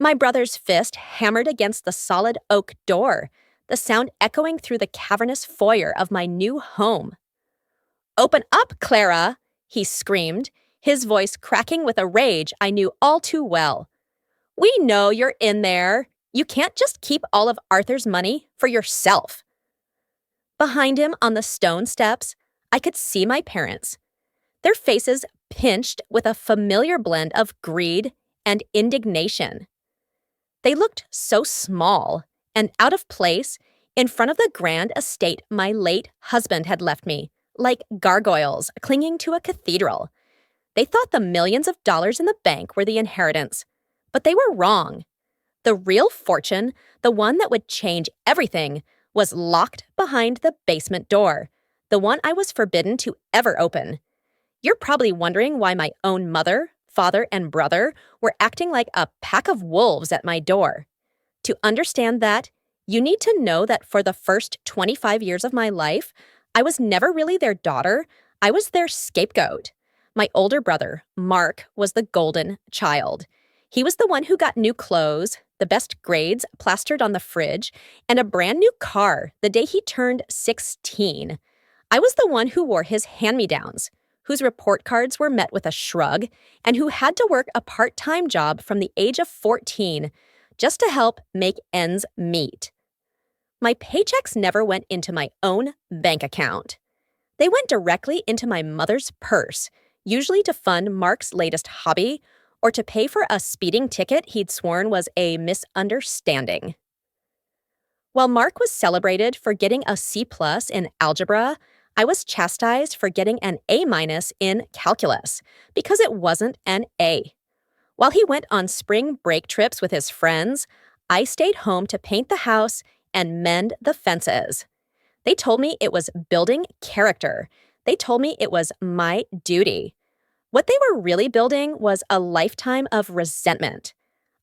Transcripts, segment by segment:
My brother's fist hammered against the solid oak door, the sound echoing through the cavernous foyer of my new home. "Open up, Clara!" he screamed, his voice cracking with a rage I knew all too well. "We know you're in there. You can't just keep all of Arthur's money for yourself." Behind him on the stone steps, I could see my parents, their faces pinched with a familiar blend of greed and indignation. They looked so small and out of place in front of the grand estate my late husband had left me, like gargoyles clinging to a cathedral. They thought the millions of dollars in the bank were the inheritance, but they were wrong. The real fortune, the one that would change everything, was locked behind the basement door, the one I was forbidden to ever open. You're probably wondering why my own mother, father, and brother were acting like a pack of wolves at my door. To understand that, you need to know that for the first 25 years of my life, I was never really their daughter. I was their scapegoat. My older brother, Mark, was the golden child. He was the one who got new clothes, the best grades plastered on the fridge, and a brand new car the day he turned 16. I was the one who wore his hand-me-downs, whose report cards were met with a shrug, and who had to work a part-time job from the age of 14 just to help make ends meet. My paychecks never went into my own bank account. They went directly into my mother's purse, usually to fund Mark's latest hobby or to pay for a speeding ticket he'd sworn was a misunderstanding. While Mark was celebrated for getting a C+ in algebra, I was chastised for getting an A- in calculus because it wasn't an A. While he went on spring break trips with his friends, I stayed home to paint the house and mend the fences. They told me it was building character. They told me it was my duty. What they were really building was a lifetime of resentment.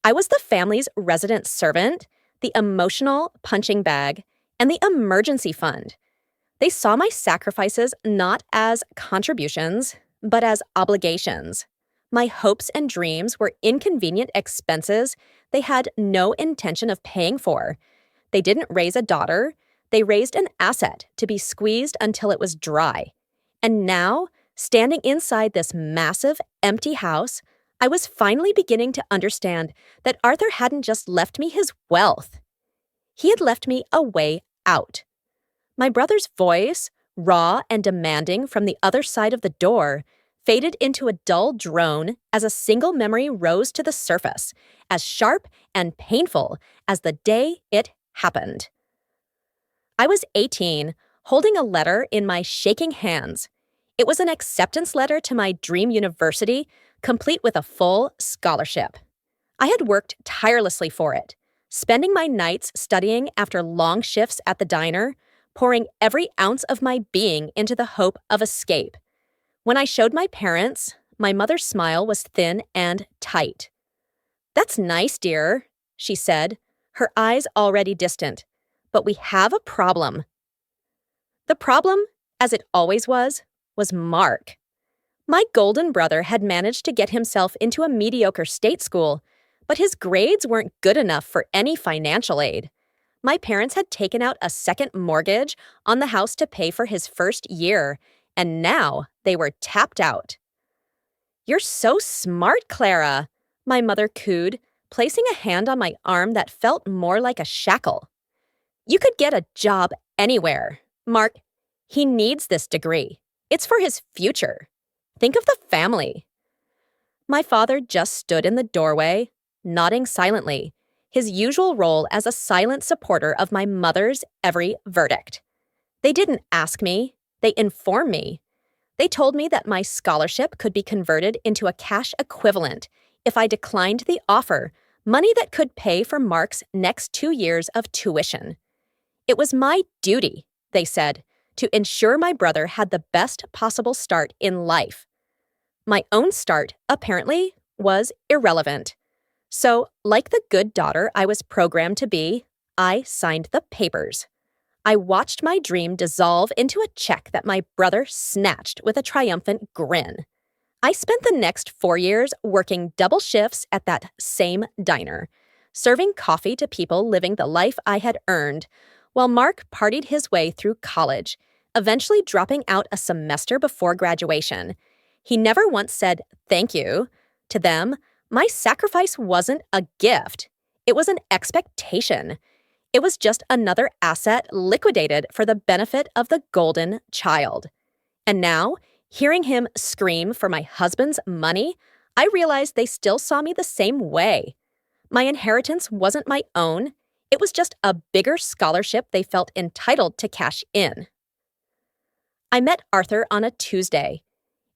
I was the family's resident servant, the emotional punching bag, and the emergency fund. They saw my sacrifices not as contributions, but as obligations. My hopes and dreams were inconvenient expenses they had no intention of paying for. They didn't raise a daughter. They raised an asset to be squeezed until it was dry. And now, standing inside this massive, empty house, I was finally beginning to understand that Arthur hadn't just left me his wealth. He had left me a way out. My brother's voice, raw and demanding from the other side of the door, faded into a dull drone as a single memory rose to the surface, as sharp and painful as the day it happened. I was 18, holding a letter in my shaking hands. It was an acceptance letter to my dream university, complete with a full scholarship. I had worked tirelessly for it, spending my nights studying after long shifts at the diner, pouring every ounce of my being into the hope of escape. When I showed my parents, my mother's smile was thin and tight. "That's nice, dear," she said, her eyes already distant. "But we have a problem." The problem, as it always was Mark. My golden brother had managed to get himself into a mediocre state school, but his grades weren't good enough for any financial aid. My parents had taken out a second mortgage on the house to pay for his first year, and now they were tapped out. "You're so smart, Clara," my mother cooed, placing a hand on my arm that felt more like a shackle. "You could get a job anywhere. Mark, he needs this degree. It's for his future. Think of the family." My father just stood in the doorway, nodding silently, his usual role as a silent supporter of my mother's every verdict. They didn't ask me. They informed me. They told me that my scholarship could be converted into a cash equivalent if I declined the offer, money that could pay for Mark's next 2 years of tuition. It was my duty, they said, to ensure my brother had the best possible start in life. My own start, apparently, was irrelevant. So, like the good daughter I was programmed to be, I signed the papers. I watched my dream dissolve into a check that my brother snatched with a triumphant grin. I spent the next 4 years working double shifts at that same diner, serving coffee to people living the life I had earned, while Mark partied his way through college, eventually dropping out a semester before graduation. He never once said thank you. To them, my sacrifice wasn't a gift. It was an expectation. It was just another asset liquidated for the benefit of the golden child. And now, hearing him scream for my husband's money, I realized they still saw me the same way. My inheritance wasn't my own. It was just a bigger scholarship they felt entitled to cash in. I met Arthur on a Tuesday.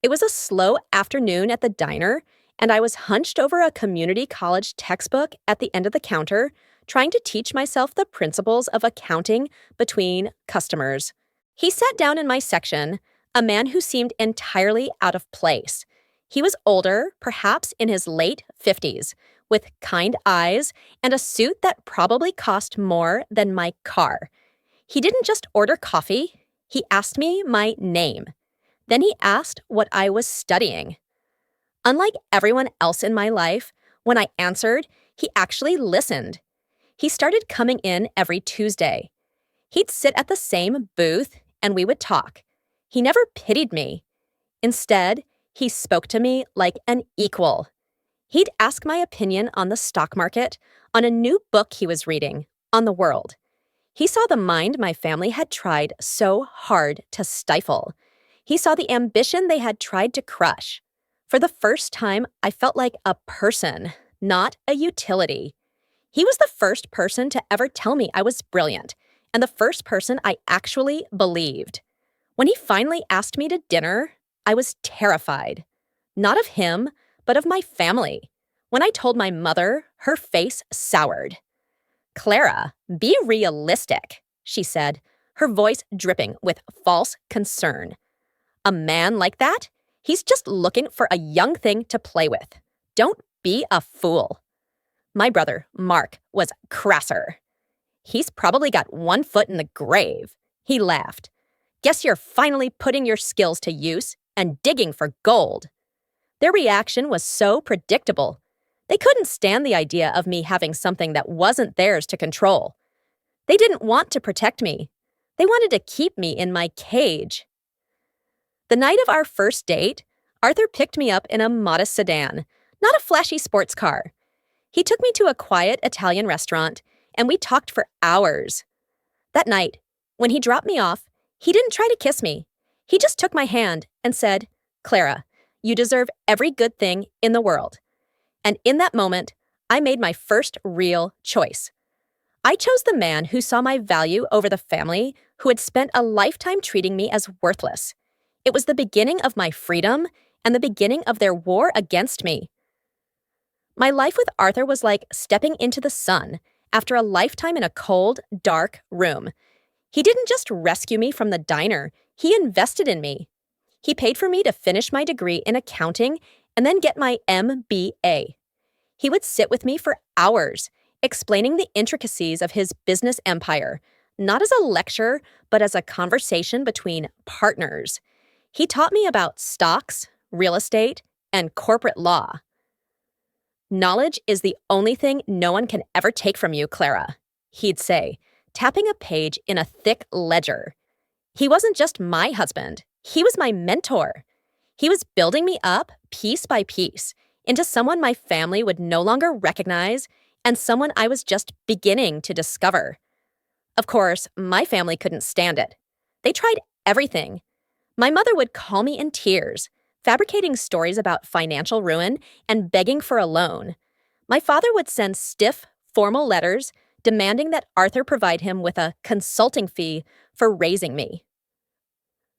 It was a slow afternoon at the diner, and I was hunched over a community college textbook at the end of the counter, trying to teach myself the principles of accounting between customers. He sat down in my section, a man who seemed entirely out of place. He was older, perhaps in his late 50s, with kind eyes and a suit that probably cost more than my car. He didn't just order coffee, he asked me my name. Then he asked what I was studying. Unlike everyone else in my life, when I answered, he actually listened. He started coming in every Tuesday. He'd sit at the same booth and we would talk. He never pitied me. Instead, he spoke to me like an equal. He'd ask my opinion on the stock market, on a new book he was reading, on the world. He saw the mind my family had tried so hard to stifle. He saw the ambition they had tried to crush. For the first time, I felt like a person, not a utility. He was the first person to ever tell me I was brilliant, and the first person I actually believed. When he finally asked me to dinner, I was terrified. Not of him, but of my family. When I told my mother, her face soured. "Clara, be realistic," she said, her voice dripping with false concern. "A man like that? He's just looking for a young thing to play with. Don't be a fool." My brother, Mark, was crasser. "He's probably got one foot in the grave," he laughed. "Guess you're finally putting your skills to use and digging for gold." Their reaction was so predictable. They couldn't stand the idea of me having something that wasn't theirs to control. They didn't want to protect me. They wanted to keep me in my cage. The night of our first date, Arthur picked me up in a modest sedan, not a flashy sports car. He took me to a quiet Italian restaurant, and we talked for hours. That night, when he dropped me off, he didn't try to kiss me. He just took my hand and said, "Clara, you deserve every good thing in the world." And in that moment, I made my first real choice. I chose the man who saw my value over the family who had spent a lifetime treating me as worthless. It was the beginning of my freedom and the beginning of their war against me. My life with Arthur was like stepping into the sun after a lifetime in a cold, dark room. He didn't just rescue me from the diner, he invested in me. He paid for me to finish my degree in accounting and then get my MBA. He would sit with me for hours, explaining the intricacies of his business empire, not as a lecture, but as a conversation between partners. He taught me about stocks, real estate, and corporate law. "Knowledge is the only thing no one can ever take from you, Clara," he'd say, tapping a page in a thick ledger. He wasn't just my husband, he was my mentor. He was building me up, piece by piece, into someone my family would no longer recognize and someone I was just beginning to discover. Of course, my family couldn't stand it. They tried everything. My mother would call me in tears, fabricating stories about financial ruin and begging for a loan. My father would send stiff, formal letters demanding that Arthur provide him with a consulting fee for raising me.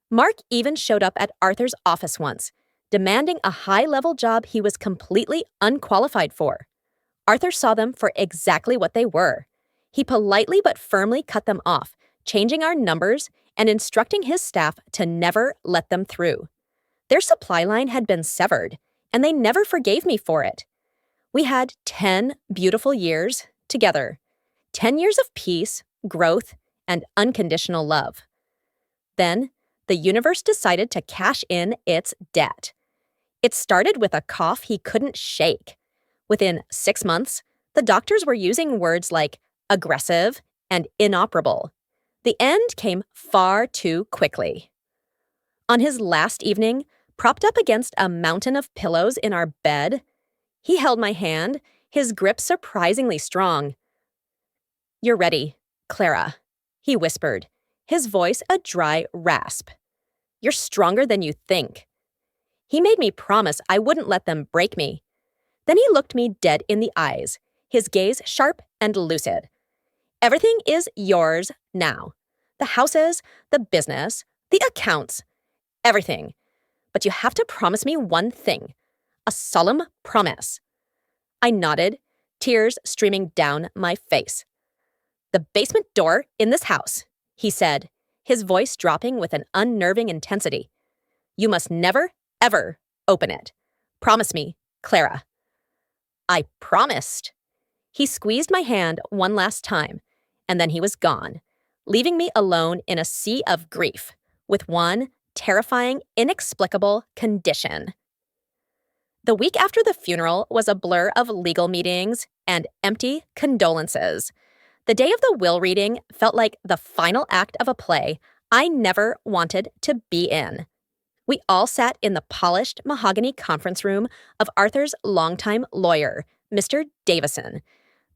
Mark even showed up at Arthur's office once, demanding a high-level job he was completely unqualified for. Arthur saw them for exactly what they were. He politely but firmly cut them off, changing our numbers and instructing his staff to never let them through. Their supply line had been severed, and they never forgave me for it. We had 10 beautiful years together. 10 years of peace, growth, and unconditional love. Then, the universe decided to cash in its debt. It started with a cough he couldn't shake. Within 6 months, The doctors were using words like aggressive and inoperable. The end came far too quickly. On his last evening, propped up against a mountain of pillows in our bed, he held my hand, his grip surprisingly strong. "You're ready, Clara," he whispered, his voice a dry rasp. "You're stronger than you think." He made me promise I wouldn't let them break me. Then he looked me dead in the eyes, his gaze sharp and lucid. "Everything is yours now. The houses, the business, the accounts, everything. But you have to promise me one thing. A solemn promise." I nodded, tears streaming down my face. "The basement door in this house," he said, his voice dropping with an unnerving intensity. "You must never, ever open it. Promise me, Clara." I promised. He squeezed my hand one last time, and then he was gone, leaving me alone in a sea of grief, with one terrifying, inexplicable condition. The week after the funeral was a blur of legal meetings and empty condolences. The day of the will reading felt like the final act of a play I never wanted to be in. We all sat in the polished mahogany conference room of Arthur's longtime lawyer, Mr. Davison.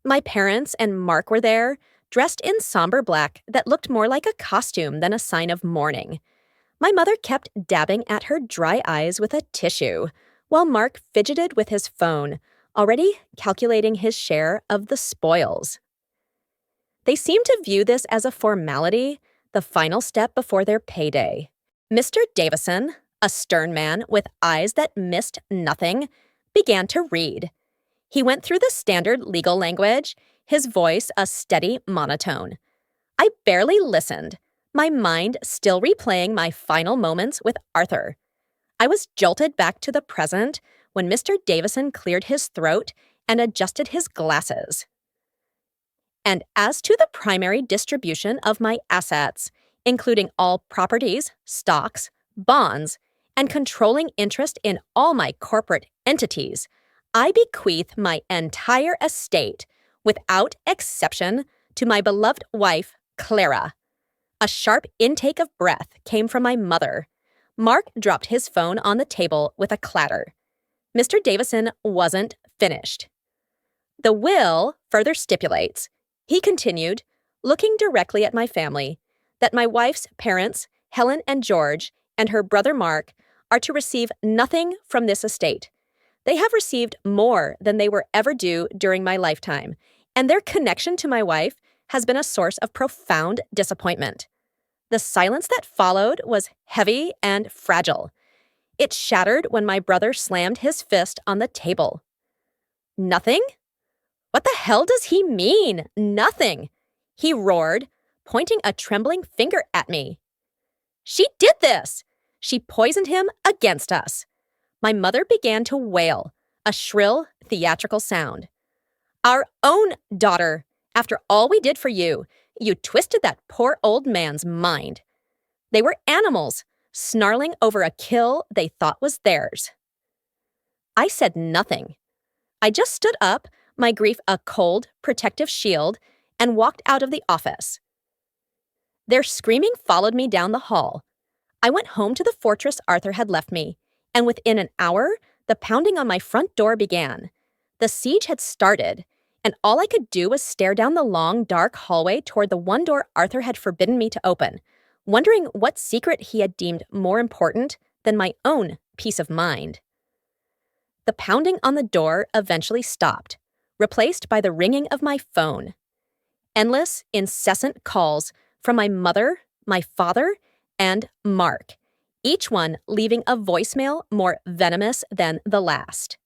My parents and Mark were there, dressed in somber black that looked more like a costume than a sign of mourning. My mother kept dabbing at her dry eyes with a tissue, while Mark fidgeted with his phone, already calculating his share of the spoils. They seemed to view this as a formality, the final step before their payday. Mr. Davison, a stern man with eyes that missed nothing, began to read. He went through the standard legal language, his voice a steady monotone. I barely listened, my mind still replaying my final moments with Arthur. I was jolted back to the present when Mr. Davison cleared his throat and adjusted his glasses. "And as to the primary distribution of my assets, including all properties, stocks, bonds, and controlling interest in all my corporate entities, I bequeath my entire estate, without exception, to my beloved wife, Clara." A sharp intake of breath came from my mother. Mark dropped his phone on the table with a clatter. Mr. Davison wasn't finished. "The will further stipulates," he continued, looking directly at my family, "that my wife's parents, Helen and George, and her brother Mark, are to receive nothing from this estate. They have received more than they were ever due during my lifetime, and their connection to my wife has been a source of profound disappointment." The silence that followed was heavy and fragile. It shattered when my brother slammed his fist on the table. "Nothing? What the hell does he mean, nothing?" he roared, pointing a trembling finger at me. "She did this! She poisoned him against us." My mother began to wail, a shrill, theatrical sound. "Our own daughter! After all we did for you, you twisted that poor old man's mind. They were animals, snarling over a kill they thought was theirs." I said nothing. I just stood up, my grief a cold, protective shield, and walked out of the office. Their screaming followed me down the hall. I went home to the fortress Arthur had left me, and within an hour, the pounding on my front door began. The siege had started, and all I could do was stare down the long, dark hallway toward the one door Arthur had forbidden me to open, wondering what secret he had deemed more important than my own peace of mind. The pounding on the door eventually stopped, replaced by the ringing of my phone. Endless, incessant calls from my mother, my father, and Mark, each one leaving a voicemail more venomous than the last.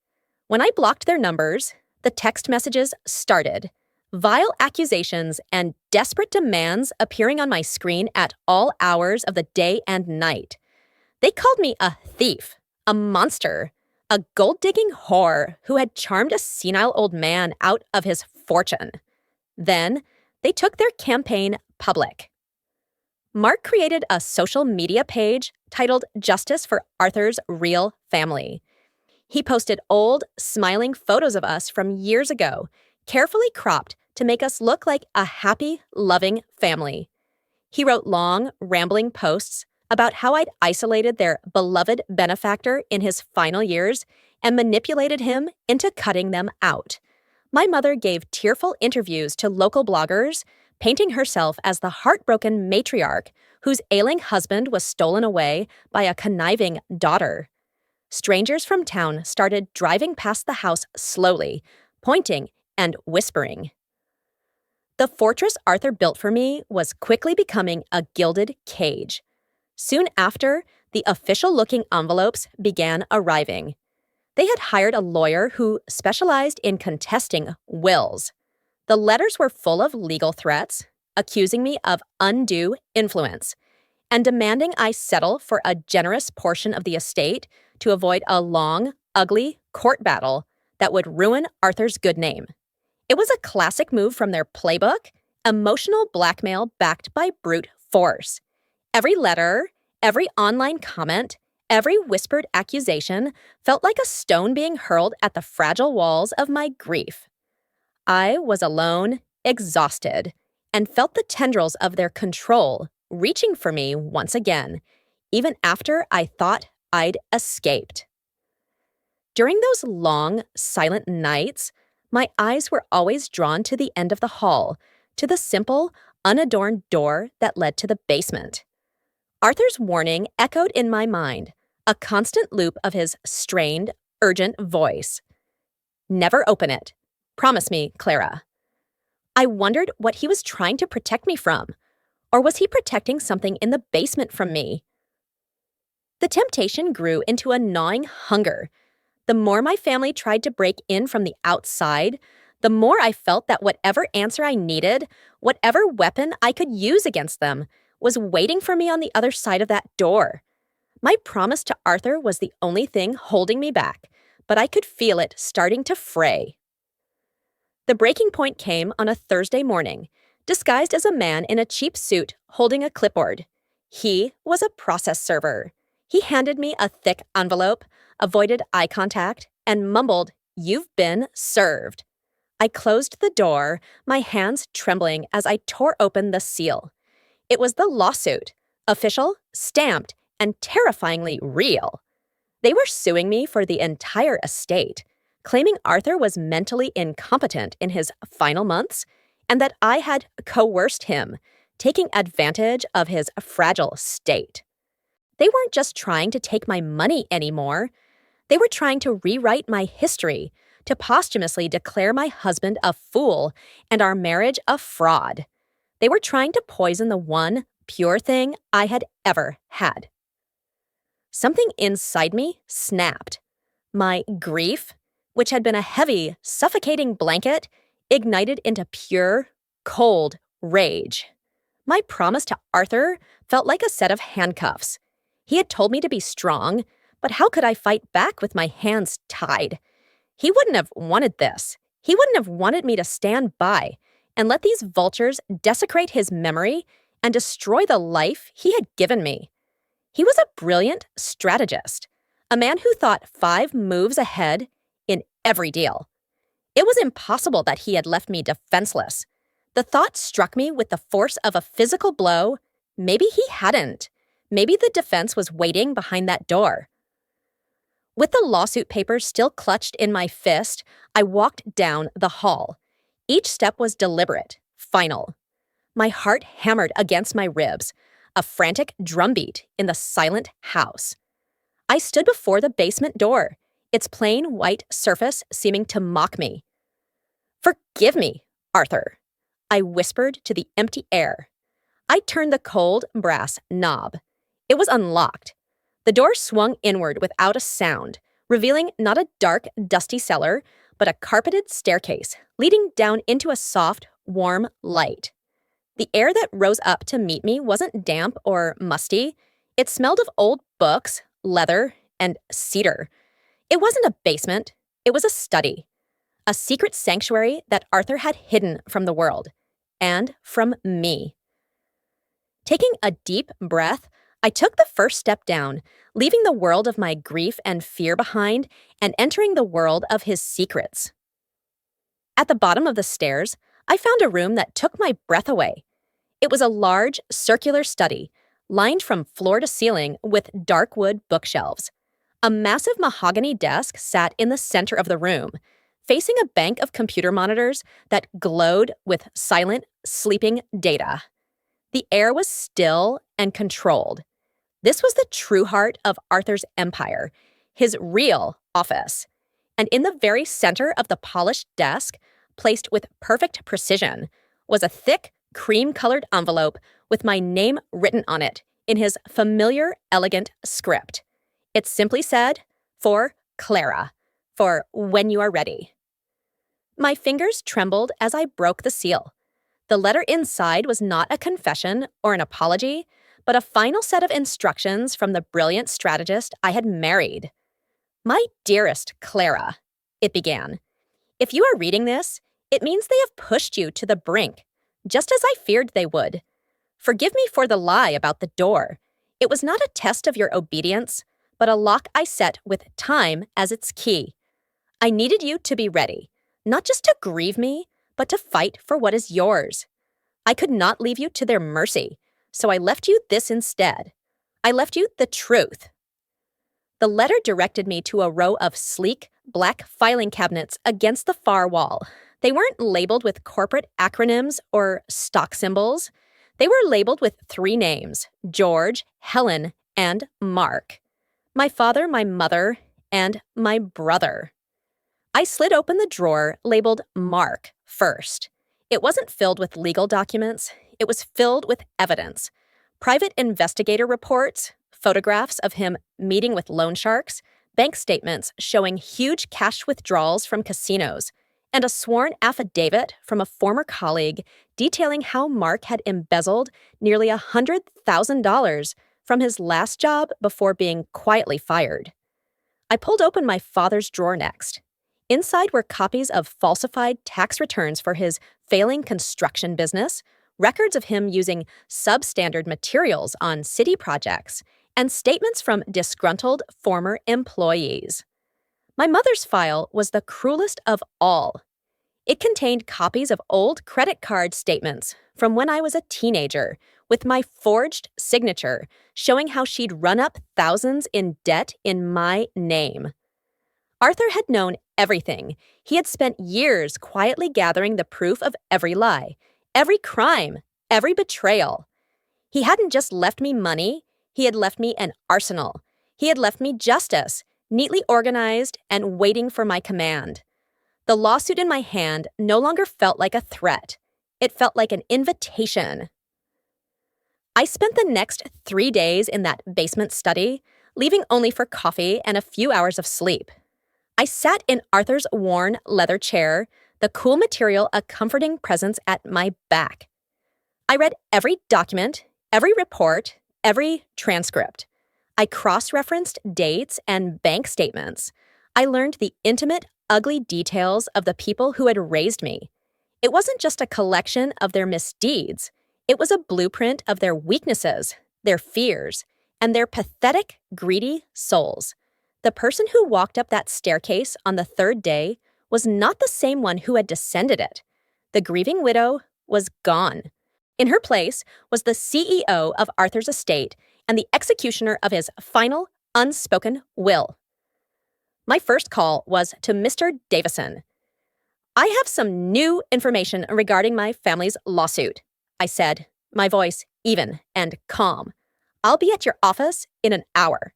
When I blocked their numbers, the text messages started, vile accusations and desperate demands appearing on my screen at all hours of the day and night. They called me a thief, a monster, a gold-digging whore who had charmed a senile old man out of his fortune. Then, they took their campaign public. Mark created a social media page titled Justice for Arthur's Real Family. He posted old, smiling photos of us from years ago, carefully cropped to make us look like a happy, loving family. He wrote long, rambling posts about how I'd isolated their beloved benefactor in his final years and manipulated him into cutting them out. My mother gave tearful interviews to local bloggers, painting herself as the heartbroken matriarch whose ailing husband was stolen away by a conniving daughter. Strangers from town started driving past the house slowly, pointing and whispering. The fortress Arthur built for me was quickly becoming a gilded cage. Soon after, the official-looking envelopes began arriving. They had hired a lawyer who specialized in contesting wills. The letters were full of legal threats, accusing me of undue influence, and demanding I settle for a generous portion of the estate to avoid a long, ugly court battle that would ruin Arthur's good name. It was a classic move from their playbook, emotional blackmail backed by brute force. Every letter, every online comment, every whispered accusation felt like a stone being hurled at the fragile walls of my grief. I was alone, exhausted, and felt the tendrils of their control reaching for me once again, even after I thought I'd escaped. During those long, silent nights, my eyes were always drawn to the end of the hall, to the simple, unadorned door that led to the basement. Arthur's warning echoed in my mind, a constant loop of his strained, urgent voice. Never open it. Promise me, Clara. I wondered what he was trying to protect me from. Or was he protecting something in the basement from me? The temptation grew into a gnawing hunger. The more my family tried to break in from the outside, the more I felt that whatever answer I needed, whatever weapon I could use against them, was waiting for me on the other side of that door. My promise to Arthur was the only thing holding me back, but I could feel it starting to fray. The breaking point came on a Thursday morning, disguised as a man in a cheap suit holding a clipboard. He was a process server. He handed me a thick envelope, avoided eye contact, and mumbled, "You've been served." I closed the door, my hands trembling as I tore open the seal. It was the lawsuit, official, stamped, and terrifyingly real. They were suing me for the entire estate, claiming Arthur was mentally incompetent in his final months and that I had coerced him, taking advantage of his fragile state. They weren't just trying to take my money anymore. They were trying to rewrite my history, to posthumously declare my husband a fool and our marriage a fraud. They were trying to poison the one pure thing I had ever had. Something inside me snapped. My grief, which had been a heavy, suffocating blanket, ignited into pure, cold rage. My promise to Arthur felt like a set of handcuffs. He had told me to be strong, but how could I fight back with my hands tied? He wouldn't have wanted this. He wouldn't have wanted me to stand by and let these vultures desecrate his memory and destroy the life he had given me. He was a brilliant strategist, a man who thought 5 moves ahead in every deal. It was impossible that he had left me defenseless. The thought struck me with the force of a physical blow. Maybe he hadn't. Maybe the defense was waiting behind that door. With the lawsuit papers still clutched in my fist, I walked down the hall. Each step was deliberate, final. My heart hammered against my ribs, a frantic drumbeat in the silent house. I stood before the basement door, its plain white surface seeming to mock me. "Forgive me, Arthur," I whispered to the empty air. I turned the cold brass knob. It was unlocked. The door swung inward without a sound, revealing not a dark, dusty cellar, but a carpeted staircase leading down into a soft, warm light. The air that rose up to meet me wasn't damp or musty. It smelled of old books, leather, and cedar. It wasn't a basement. It was a study. A secret sanctuary that Arthur had hidden from the world. And from me. Taking a deep breath, I took the first step down, leaving the world of my grief and fear behind and entering the world of his secrets. At the bottom of the stairs, I found a room that took my breath away. It was a large, circular study, lined from floor to ceiling with dark wood bookshelves. A massive mahogany desk sat in the center of the room, facing a bank of computer monitors that glowed with silent, sleeping data. The air was still and controlled. This was the true heart of Arthur's empire, his real office. And in the very center of the polished desk, placed with perfect precision, was a thick, cream-colored envelope with my name written on it in his familiar, elegant script. It simply said, "For Clara, for when you are ready." My fingers trembled as I broke the seal. The letter inside was not a confession or an apology, but a final set of instructions from the brilliant strategist I had married. "My dearest Clara," it began, "if you are reading this, it means they have pushed you to the brink, just as I feared they would. Forgive me for the lie about the door. It was not a test of your obedience, but a lock I set with time as its key. I needed you to be ready, not just to grieve me, but to fight for what is yours. I could not leave you to their mercy, so I left you this instead. I left you the truth." The letter directed me to a row of sleek, black filing cabinets against the far wall. They weren't labeled with corporate acronyms or stock symbols. They were labeled with 3 names: George, Helen, and Mark. My father, my mother, and my brother. I slid open the drawer labeled Mark first. It wasn't filled with legal documents. It was filled with evidence. Private investigator reports, photographs of him meeting with loan sharks, bank statements showing huge cash withdrawals from casinos, and a sworn affidavit from a former colleague detailing how Mark had embezzled nearly $100,000 from his last job before being quietly fired. I pulled open my father's drawer next. Inside were copies of falsified tax returns for his failing construction business, records of him using substandard materials on city projects, and statements from disgruntled former employees. My mother's file was the cruelest of all. It contained copies of old credit card statements from when I was a teenager, with my forged signature showing how she'd run up thousands in debt in my name. Arthur had known everything. He had spent years quietly gathering the proof of every lie, every crime, every betrayal. He hadn't just left me money, he had left me an arsenal. He had left me justice, neatly organized and waiting for my command. The lawsuit in my hand no longer felt like a threat. It felt like an invitation. I spent the next 3 days in that basement study, leaving only for coffee and a few hours of sleep. I sat in Arthur's worn leather chair, the cool material a comforting presence at my back. I read every document, every report, every transcript. I cross-referenced dates and bank statements. I learned the intimate, ugly details of the people who had raised me. It wasn't just a collection of their misdeeds. It was a blueprint of their weaknesses, their fears, and their pathetic, greedy souls. The person who walked up that staircase on the 3rd day was not the same one who had descended it. The grieving widow was gone. In her place was the CEO of Arthur's estate and the executioner of his final, unspoken will. My first call was to Mr. Davison. "I have some new information regarding my family's lawsuit," I said, my voice even and calm. "I'll be at your office in an hour."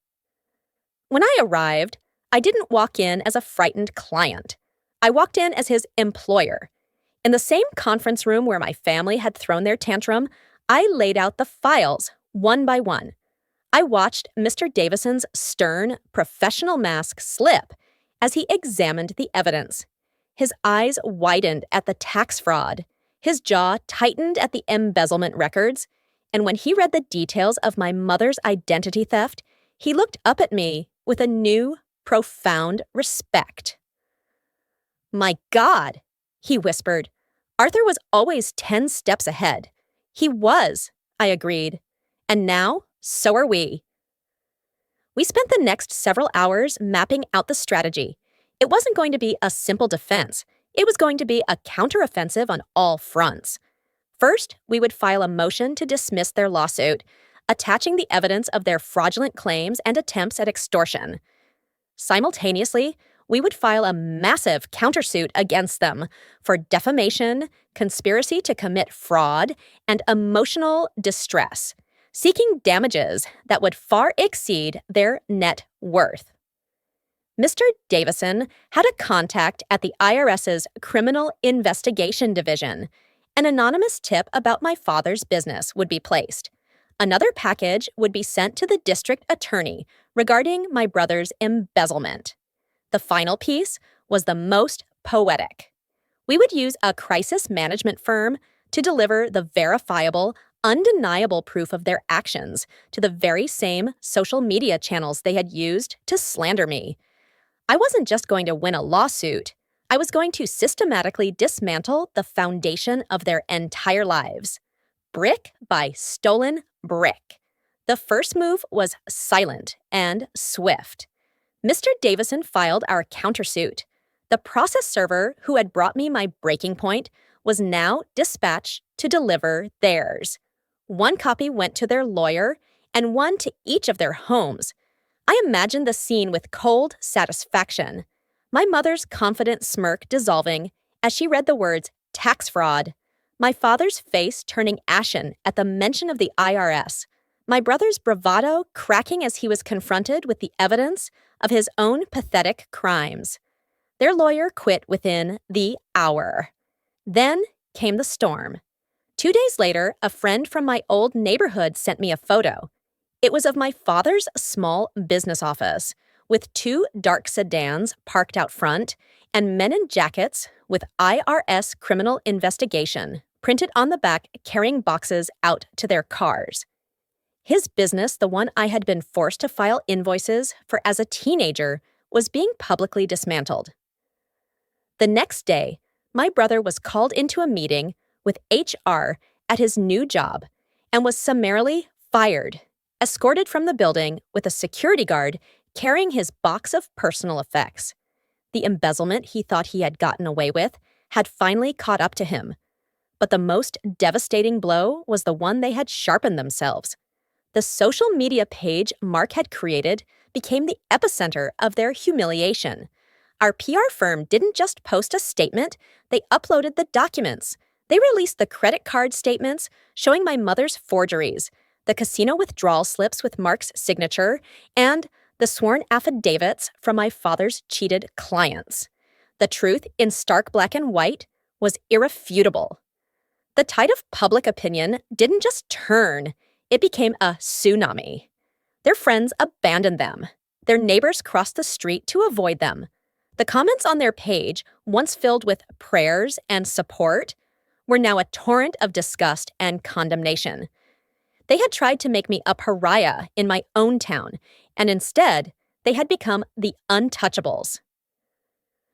When I arrived, I didn't walk in as a frightened client. I walked in as his employer. In the same conference room where my family had thrown their tantrum, I laid out the files one by one. I watched Mr. Davison's stern, professional mask slip as he examined the evidence. His eyes widened at the tax fraud. His jaw tightened at the embezzlement records. And when he read the details of my mother's identity theft, he looked up at me with a new, profound respect. "My God," he whispered. Arthur was always 10 steps ahead. He was, I agreed. And now, so are we. We spent the next several hours mapping out the strategy. It wasn't going to be a simple defense. It was going to be a counteroffensive on all fronts. First, we would file a motion to dismiss their lawsuit, attaching the evidence of their fraudulent claims and attempts at extortion. Simultaneously, we would file a massive countersuit against them for defamation, conspiracy to commit fraud, and emotional distress, seeking damages that would far exceed their net worth. Mr. Davison had a contact at the IRS's Criminal Investigation Division. An anonymous tip about my father's business would be placed. Another package would be sent to the district attorney regarding my brother's embezzlement. The final piece was the most poetic. We would use a crisis management firm to deliver the verifiable, undeniable proof of their actions to the very same social media channels they had used to slander me. I wasn't just going to win a lawsuit. I was going to systematically dismantle the foundation of their entire lives. Brick by stolen brick. The first move was silent and swift. Mr. Davison filed our countersuit. The process server who had brought me my breaking point was now dispatched to deliver theirs. One copy went to their lawyer and one to each of their homes. I imagined the scene with cold satisfaction, my mother's confident smirk dissolving as she read the words tax fraud, my father's face turning ashen at the mention of the IRS, my brother's bravado cracking as he was confronted with the evidence of his own pathetic crimes. Their lawyer quit within the hour. Then came the storm. 2 days later, a friend from my old neighborhood sent me a photo. It was of my father's small business office, with 2 dark sedans parked out front and men in jackets with IRS criminal investigation printed on the back carrying boxes out to their cars. His business, the one I had been forced to file invoices for as a teenager, was being publicly dismantled. The next day, my brother was called into a meeting with HR at his new job and was summarily fired, escorted from the building with a security guard carrying his box of personal effects. The embezzlement he thought he had gotten away with had finally caught up to him. But the most devastating blow was the one they had sharpened themselves. The social media page Mark had created became the epicenter of their humiliation. Our PR firm didn't just post a statement, they uploaded the documents. They released the credit card statements showing my mother's forgeries, the casino withdrawal slips with Mark's signature, and the sworn affidavits from my father's cheated clients. The truth, in stark black and white, was irrefutable. The tide of public opinion didn't just turn, it became a tsunami. Their friends abandoned them. Their neighbors crossed the street to avoid them. The comments on their page, once filled with prayers and support, were now a torrent of disgust and condemnation. They had tried to make me a pariah in my own town, and instead, they had become the untouchables.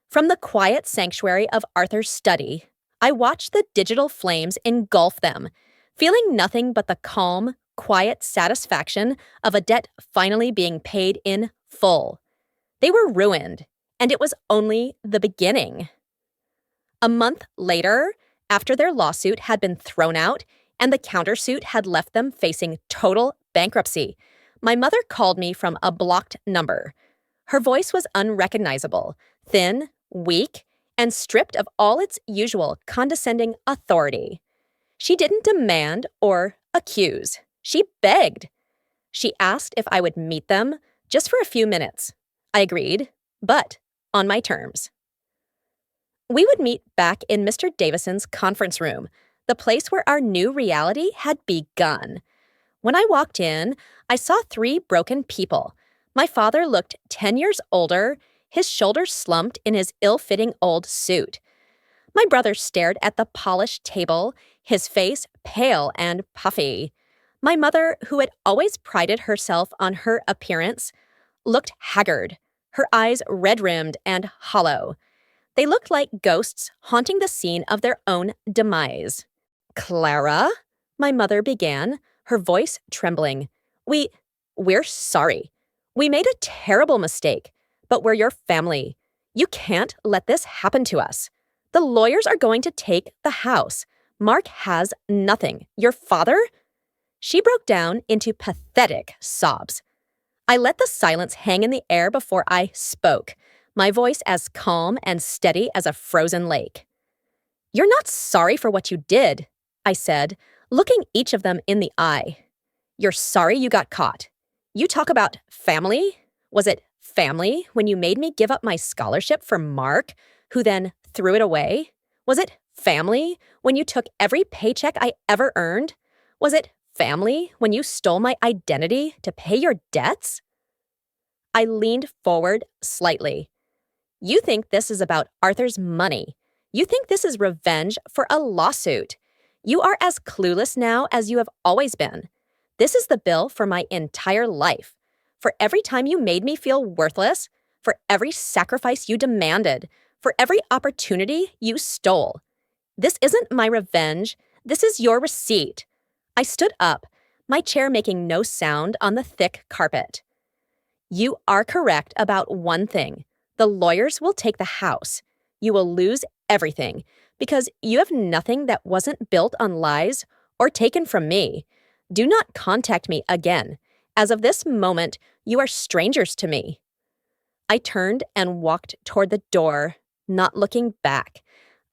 From the quiet sanctuary of Arthur's study, I watched the digital flames engulf them, feeling nothing but the calm, quiet satisfaction of a debt finally being paid in full. They were ruined, and it was only the beginning. A month later, after their lawsuit had been thrown out and the countersuit had left them facing total bankruptcy, my mother called me from a blocked number. Her voice was unrecognizable, thin, weak, and stripped of all its usual condescending authority. She didn't demand or accuse. She begged. She asked if I would meet them just for a few minutes. I agreed, but on my terms. We would meet back in Mr. Davison's conference room, the place where our new reality had begun. When I walked in, I saw 3 broken people. My father looked 10 years older, his shoulders slumped in his ill-fitting old suit. My brother stared at the polished table, his face pale and puffy. My mother, who had always prided herself on her appearance, looked haggard, her eyes red-rimmed and hollow. They looked like ghosts haunting the scene of their own demise. "Clara," my mother began, her voice trembling. We're sorry. We made a terrible mistake, but we're your family. You can't let this happen to us. The lawyers are going to take the house. Mark has nothing. Your father? She broke down into pathetic sobs. I let the silence hang in the air before I spoke, my voice as calm and steady as a frozen lake. You're not sorry for what you did, I said, looking each of them in the eye. You're sorry you got caught. You talk about family? Was it family when you made me give up my scholarship for Mark, who then threw it away? Was it family when you took every paycheck I ever earned? Was it family when you stole my identity to pay your debts? I leaned forward slightly. You think this is about Arthur's money. You think this is revenge for a lawsuit. You are as clueless now as you have always been. This is the bill for my entire life. For every time you made me feel worthless, for every sacrifice you demanded, for every opportunity you stole. This isn't my revenge. This is your receipt. I stood up, my chair making no sound on the thick carpet. You are correct about one thing. The lawyers will take the house. You will lose everything because you have nothing that wasn't built on lies or taken from me. Do not contact me again. As of this moment, you are strangers to me. I turned and walked toward the door, not looking back.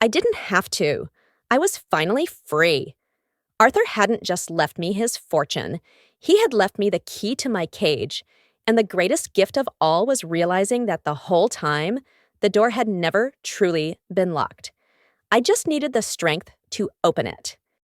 I didn't have to. I was finally free. Arthur hadn't just left me his fortune. He had left me the key to my cage. And the greatest gift of all was realizing that the whole time, the door had never truly been locked. I just needed the strength to open it.